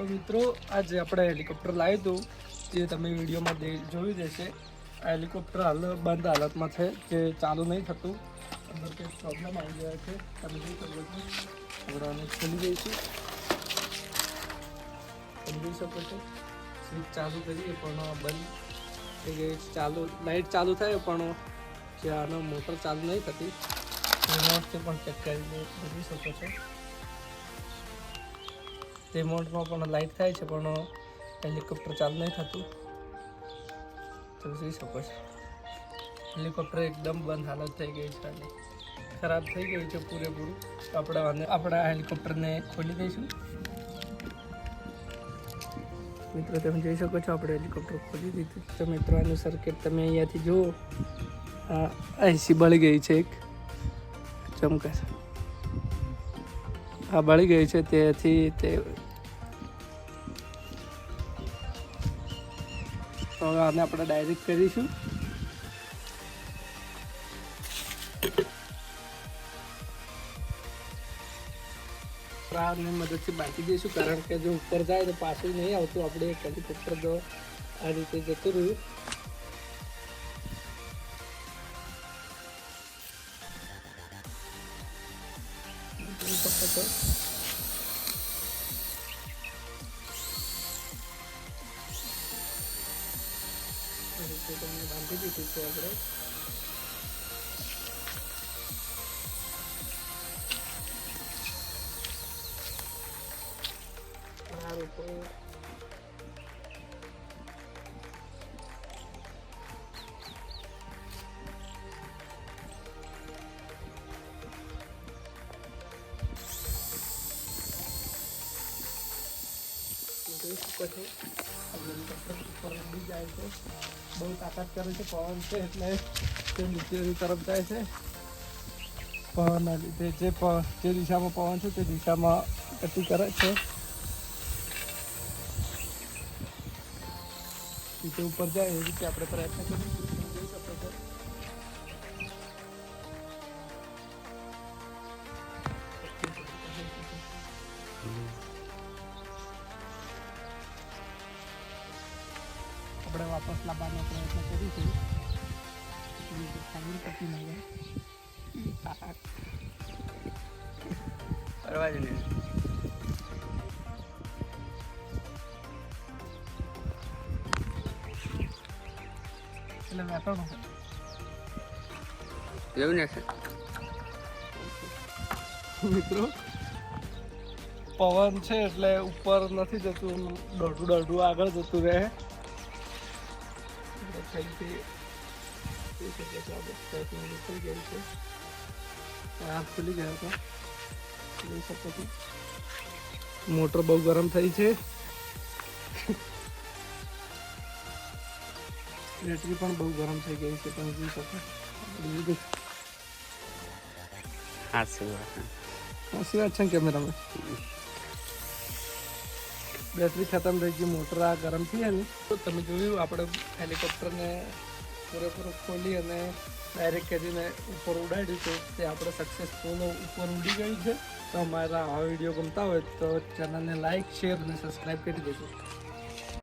મિત્રો આજે આપણે હેલિકોપ્ટર લાવ્યું હતું, જે તમે વિડીયોમાં જોયું જ હશે. આ હેલિકોપ્ટર હાલ બંધ હાલતમાં છે, જે ચાલુ નહીં થતું. અંદર કંઈક પ્રોબ્લેમ આવી ગયા છે. તમે જોઈ શકો છો. આપણે આને ખોલી દઈશું. સમજી શકો છો. સ્વિચ ચાલુ કરીએ પણ બંધ થઈ ગઈ. ચાલુ લાઇટ ચાલુ થાય પણ જે આનો મોટર ચાલુ નહીં થતી. રિમોટથી પણ ચેક કરીને જોઈ શકો છો. રિમોટમાં પણ લાઇટ થાય છે પણ હેલિકોપ્ટર ચાલુ નહીં થતું. તો જોઈ શકો છો. હેલિકોપ્ટર એકદમ બંધ હાલત થઈ ગઈ છે અને ખરાબ થઈ ગયું છે પૂરેપૂરું. આપણે આ હેલિકોપ્ટરને ખોલી દઈશું. મિત્રો તમે જોઈ શકો છો, આપણે હેલિકોપ્ટર ખોલી દીધું. તો મિત્રો આનું સર્કિટ તમે અહીંયાથી જુઓ. એસી બળી ગઈ છે, એક ચમકે આ બળી ગઈ છે. તેથી તે હવે આને આપણે ડાયરેક્ટ કરીશું. આની મદદથી બાંધી દઈશું, કારણ કે જો ઉપર જાય તો પાછું નહીં આવતું. આપણે એક હેલિકોપ્ટર જો આ રીતે જતું રહ્યું. તમને બાંધી દીધું છે આપણે. જોઈ શકો છો, હેલિકોપ્ટર ઉપર ઉડી જાય છે. બહુ તાકાત કરે છે. પવન છે એટલે તે નીચેની તરફ જાય છે. પવનના લીધે જે દિશામાં પવન છે તે દિશામાં ગતિ કરે છે. નીચે ઉપર જાય એ રીતે આપણે પ્રયત્ન કરીશું. જોઈ શકો છો. આપણે વાપસ લાવવાનો પ્રયત્ન કરીશું. પરવા જ નહીં. એટલે વેપાર એવું ને છે મિત્રો. પવન છે એટલે ઉપર નથી જતું, દોઢું આગળ જતું રહે. હાથ ખુલી ગયો હતો. જોઈ શકો છો. મોટર બહુ ગરમ થઈ છે. બેટરી પણ બહુ ગરમ થઈ ગઈ છે. તમે જોઈ શકો. સાચી વાત છે કેમેરામાં. બેટરી ખતમ થઈ ગઈ. મોટર આ ગરમ થઈ ને. તો તમે જોયું, આપણે હેલિકોપ્ટરને પૂરેપૂરું ખોલી અને ડાયરેક્ટ કરીને ઉપર ઉડાડ્યું છે. તે આપણે સક્સેસફુલ ઉપર ઉડી ગયું છે. તો અમારા આ વિડીયો ગમતા હોય તો ચેનલને લાઇક, શેર અને સબસ્ક્રાઈબ કરી દેજો.